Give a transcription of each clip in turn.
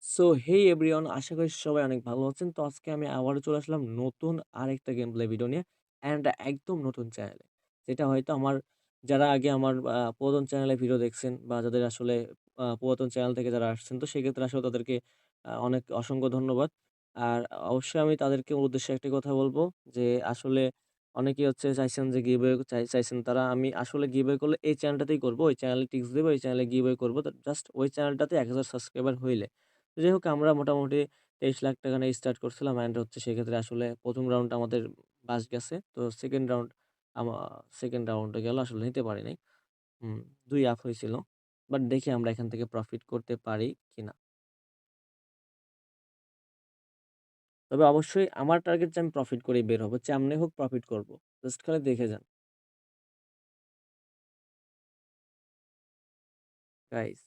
So hey everyone, আশা করি সবাই অনেক ভালো আছেন। তো আজকে আমি আবারও চলে আসলাম নতুন আরেকটা গেম প্লে ভিডিও নিয়ে অ্যান্ড একদম নতুন চ্যানেলে। যেটা হয়তো যারা আগে আমার পুরাতন চ্যানেলে ভিডিও দেখছেন বা যাদের আসলে পুরাতন চ্যানেল থেকে যারা আসছেন, তো সেক্ষেত্রে আসলে তাদেরকে অনেক অসংখ্য ধন্যবাদ। আর অবশ্যই আমি তাদেরকে উদ্দেশ্যে একটি কথা বলব যে আসলে অনেকেই হচ্ছে চাইছেন যে গিভঅ্যাওয়ে চাইছেন তারা। আমি আসলে গিভঅ্যাওয়ে করলে এই চ্যানেলটাতেই করব। ওই চ্যানেলে টিপস দেব, এই চ্যানেলে গিভঅ্যাওয়ে করব। তো জাস্ট ওই চ্যানেলটাতে ১,০০০ সাবস্ক্রাইবার হইলে। তো যাই হোক, আমরা মোটামুটি ২৩,০০,০০০ নিয়ে স্টার্ট করছিলাম অ্যান্ড হচ্ছে সেক্ষেত্রে আসলে ১ম রাউন্ড আমাদের বাস গেছে। তো আমা 2nd রাউন্ডে গেল, আসলে নিতে পারি নাই। ২ আপ হইছিল। বাট দেখি আমরা এখান থেকে প্রফিট করতে পারি কিনা। তবে অবশ্যই আমার টার্গেট যে আমি প্রফিট করেই বের হব। যেমনি হোক প্রফিট করব। জাস্ট খালি দেখে যান। গাইস,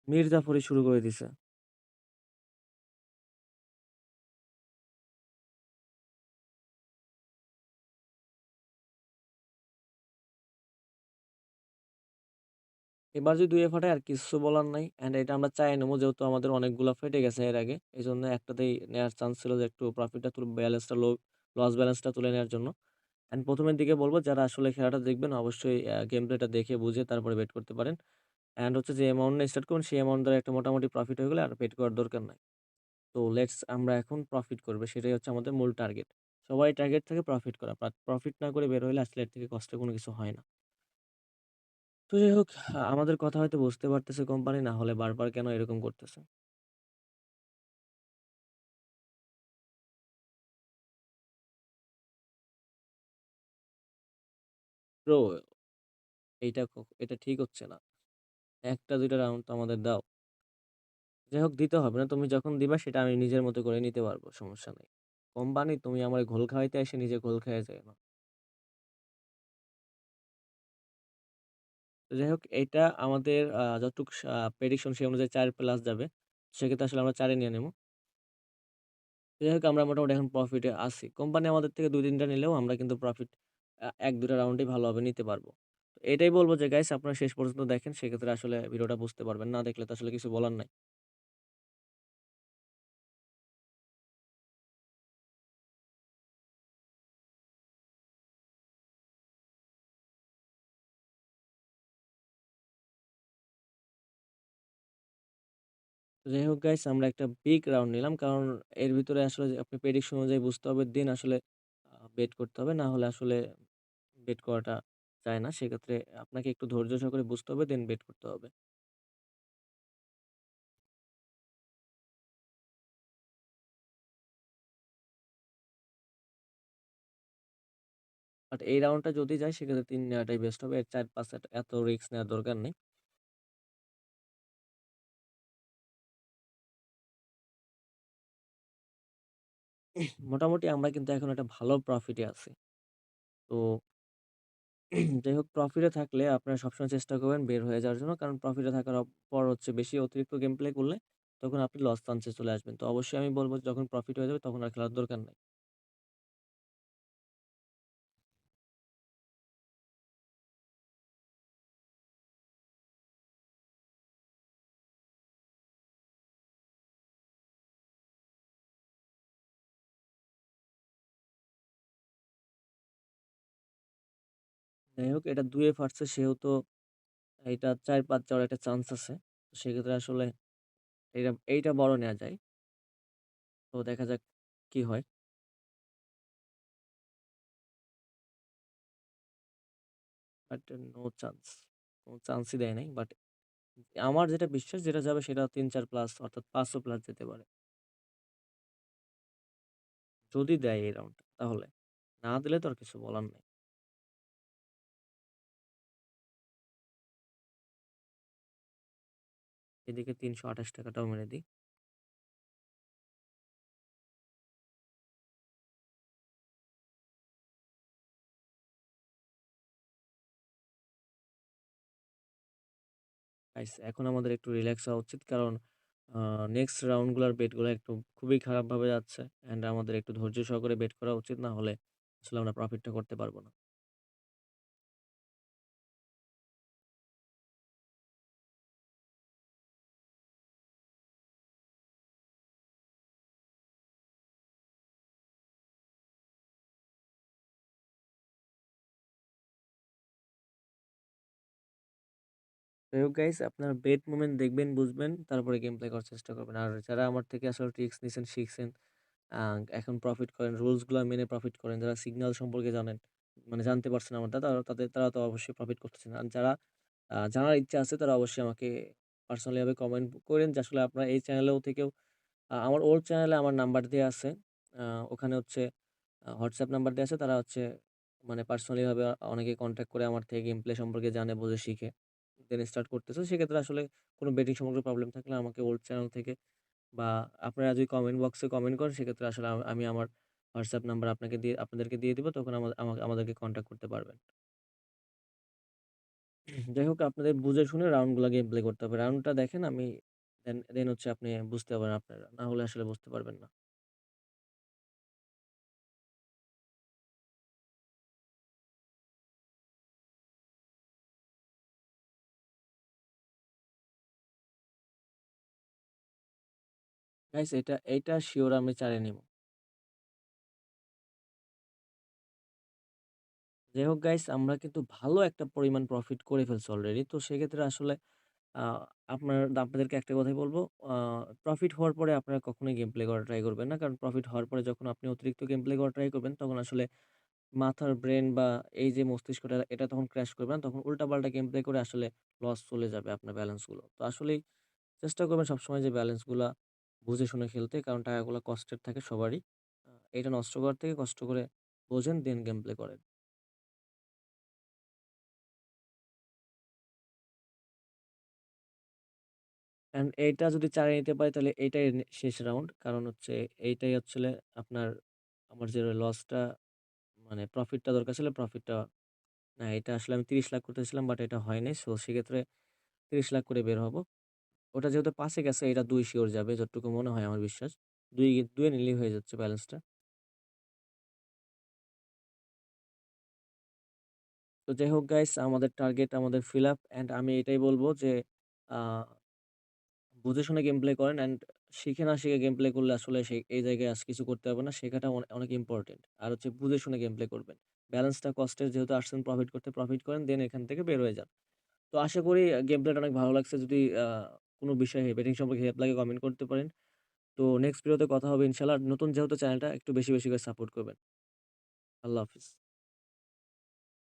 মির্জাপুরি শুরু করে দিছে। এবার যদি ২ এ ফাটায় আর কিচ্ছু বলার নাই। অ্যান্ড এটা আমরা চাইয়ে নেবো, যেহেতু আমাদের অনেকগুলা ফেটে গেছে এর আগে। এজন্য একটাতেই নেয়ার চান্স ছিল যে একটু প্রফিটটা লস ব্যালেন্সটা তুলে নেয়ার জন্য। অ্যান্ড ১ম এর দিকে বলব, যারা আসলে খেলাটা দেখবেন অবশ্যই গেম প্লেটা দেখে বুঝে তারপরে বেট করতে পারেন। অ্যান্ড হচ্ছে যে অ্যামাউন্ট নিয়ে স্টার্ট করবেন, সেই অ্যামাউন্ট দ্বারা একটা মোটামুটি প্রফিট হয়ে গেলে আর বেট করার দরকার নাই। তো লেটস, আমরা এখন প্রফিট করব। সেটাই হচ্ছে আমাদের মূল টার্গেট। সবাই টার্গেট থাকে প্রফিট করা। প্রফিট না করে বের হইলে আসলে এর থেকে কষ্টের কোনো কিছু হয় না। তো যাই হোক, আমাদের কথা হয়তো বুঝতে পারতেছে কোম্পানি, না হলে বারবার কেন এরকম করতেছে। ব্রো, এটা ঠিক হচ্ছে না। ১টা ২টা রাউন্ড তো আমাদের দাও। যাই হোক, দিতে হবে না। তুমি যখন দিবা সেটা আমি নিজের মতো করে নিতে পারবো। সমস্যা নেই। কোম্পানি, তুমি আমারে ঘোল খাওয়াইতে এসে নিজে ঘোল খাইয়া যাইও না। তো যাই হোক, এইটা আমাদের যতটুক প্রেডিকশন সেই অনুযায়ী ৪ প্লাস যাবে। সেক্ষেত্রে আসলে আমরা ৪ এ নিয়ে নেব। তো যাই হোক, আমরা মোটামুটি এখন প্রফিটে আছি। কোম্পানি আমাদের থেকে ২-৩ টা নিলেও আমরা কিন্তু প্রফিট ১-২ টা রাউন্ডেই ভালোভাবে নিতে পারবো। তো এটাই বলব যে গাইস, আপনারা শেষ পর্যন্ত দেখেন। সেক্ষেত্রে আসলে ভিডিওটা বুঝতে পারবেন। না দেখলে তো আসলে কিছু বলার নাই। তো যাই হোক গাইস, আমরা একটা বিগ রাউন্ড নিলাম। কারণ এর ভিতরে আসলে যে আপনি প্রেডিকশন অনুযায়ী বুঝতে হবে, দেন আসলে বেট করতে হবে। না হলে আসলে বেট করাটা যায় না। সেক্ষেত্রে আপনাকে একটু ধৈর্য সহকারে বুঝতে হবে, দেন বেট করতে হবে। বাট এই রাউন্ডটা যদি যায় সেক্ষেত্রে ৩ নেওয়াটাই বেস্ট হবে। এর ৪-৫ এত রিস্ক নেওয়ার দরকার নেই। মোটামুটি আমরা কিন্তু এখন একটা ভালো প্রফিটে আছি। তো যাই হোক, প্রফিটে থাকলে আপনারা সবসময় চেষ্টা করবেন বের হয়ে যাওয়ার জন্য। কারণ প্রফিটে থাকার পর হচ্ছে বেশি অতিরিক্ত গেম প্লে করলে তখন আপনি লস চান্সে চলে আসবেন। তো অবশ্যই আমি বলব, যখন প্রফিট হয়ে যাবে তখন আর খেলার দরকার নাই। যাই হোক, এটা ২ এ ফাটছে, সেহেতু এটা ৪-৫ যাওয়ার একটা চান্স আছে। তো সেক্ষেত্রে আসলে এইটা বড় নেয়া যায়। তো দেখা যাক কি হয়। But no chance. কোন চান্সই দেয় নাই। বাট আমার যেটা বিশ্বাস, যেটা যাবে সেটা ৩-৪ প্লাস, অর্থাৎ ৫০০ প্লাস যেতে পারে। যদি দেয় এই রাউন্ডটা তাহলে। না দিলে তো আর কিছু বলার নাই। এদিকে ৳৩২৮ টাও মেরে দিই। গাইস, এখন আমাদের একটু রিল্যাক্স হওয়া উচিত। কারণ নেক্সট রাউন্ড গুলার বেট গুলা একটু খুবই খারাপভাবে যাচ্ছে। অ্যান্ড আমাদের একটু ধৈর্য সহকারে বেট করা উচিত। না হলে আসলে আমরা প্রফিটটা করতে পারব না। যাই হোক গাইস, আপনার বেট মোমেন্ট দেখবেন, বুঝবেন, তারপরে গেম প্লে করার চেষ্টা করবেন। আর যারা আমার থেকে আসলে ট্রিক্স নিছেন, শিখছেন, আ এখন প্রফিট করেন, রুলস গুলা মেনে প্রফিট করেন, যারা সিগন্যাল সম্পর্কে জানেন, মানে জানতে পারছেন আমারটা, তারা তো অবশ্যই প্রফিট করতেছেন। আর যারা জানার ইচ্ছা আছে তারা অবশ্যই আমাকে পার্সোনালি ভাবে কমেন্ট করেন যে আসলে আপনার এই চ্যানেলেও থেকেও আমার ওল্ড চ্যানেলে আমার নাম্বার দেয়া আছে। আ ওখানে হচ্ছে WhatsApp নাম্বার দেয়া আছে। তারা হচ্ছে মানে পার্সোনালি ভাবে অনেকে কনট্যাক্ট করে আমার থেকে গেম প্লে সম্পর্কে জানে, বোঝে, শিখে দেন স্টার্ট করতেছে। সেক্ষেত্রে আসলে কোনো বেটিং সম্পর্কে প্রবলেম থাকলে আমাকে ওল্ড চ্যানেল থেকে বা আপনারা যদি কমেন্ট বক্সে কমেন্ট করেন সেক্ষেত্রে আসলে আমি আমার WhatsApp নাম্বার আপনাদেরকে দিয়ে দিব। তখন আমাদেরকে কনট্যাক্ট করতে পারবেন। যাই হোক, আপনাদের বুঝে শুনে রাউন্ড গুলা গেম প্লে করতে হবে। রাউন্ডটা দেখেন, আমি দেন হচ্ছে আপনি বুঝতে পারবেন আপনারা। না হলে আসলে বুঝতে পারবেন না। গাইস, এইটা সিউর আমি চালিয়ে নিব। যাই হোক গাইস, আমরা কিন্তু ভালো একটা পরিমাণ প্রফিট করে ফেলছি অলরেডি। তো সেক্ষেত্রে আসলে আ আপনাদেরকে একটা কথাই বলব, আ প্রফিট হওয়ার পরে আপনারা কখনোই গেম প্লে করা ট্রাই করবেন না। কারণ প্রফিট হওয়ার পরে যখন আপনি অতিরিক্ত গেম প্লে করা ট্রাই করবেন, তখন আসলে মাথার ব্রেন বা এই যে মস্তিষ্কটা, এটা তখন ক্র্যাশ করবে না। তখন উল্টাপাল্টা গেম প্লে করে আসলে লস চলে যাবে আপনার ব্যালেন্স গুলো। তো আসলেই চেষ্টা করবেন সবসময় যে ব্যালেন্স গুলা বুঝে শুনে খেলতে। কারণ টাকাগুলা কষ্টের থাকে সবারই। এটা নষ্ট করার থেকে কষ্ট করে বোঝেন, দেন গেম প্লে করেন। অ্যান্ড এইটা যদি চালিয়ে নিতে পারি তাহলে এইটাই শেষ রাউন্ড। কারণ হচ্ছে এইটাই হচ্ছিল আপনার, আমার যে লসটা, মানে প্রফিটটা দরকার ছিল, প্রফিটটা না, এটা আসলে আমি ৩০ লাখ করতেছিলাম বাট এটা হয় নাই। সো সেক্ষেত্রে ৩০ লাখ করে বের হব। ওটা যেহেতু পাসে গেছে, এটা ২ সিওর যাবে যতটুকু মনে হয় আমার বিশ্বাস। ২ এ নিলেই হয়ে যাচ্ছে ব্যালেন্সটা। তো যাই হোক গাইস, আমাদের টার্গেট আমাদের ফিল আপ, অ্যান্ড আমি এটাই বলব যে আ বুঝে শুনে গেম প্লে করেন, অ্যান্ড শিখে না শিখে গেম প্লে করলে আসলে এই জায়গায় কিছু করতে পারবে না। শেখাটা অনেক ইম্পোর্টেন্ট। আর হচ্ছে বুঝে শুনে গেম প্লে করবেন। ব্যালেন্সটা কষ্টের, যেহেতু আসছেন প্রফিট করতে, প্রফিট করেন, দেন এখান থেকে বের হয়ে যান। তো আশা করি গেম প্লেটা অনেক ভালো লাগছে। যদি কোনো বিষয়ে বেটিং সম্পর্কে হেল্প লাগে কমেন্ট করতে পারেন। তো নেক্সট ভিডিওতে কথা হবে ইনশাআল্লাহ। আর নতুন যেহেতু চ্যানেলটা একটু বেশি করে সাপোর্ট করবেন। আল্লাহ হাফেজ।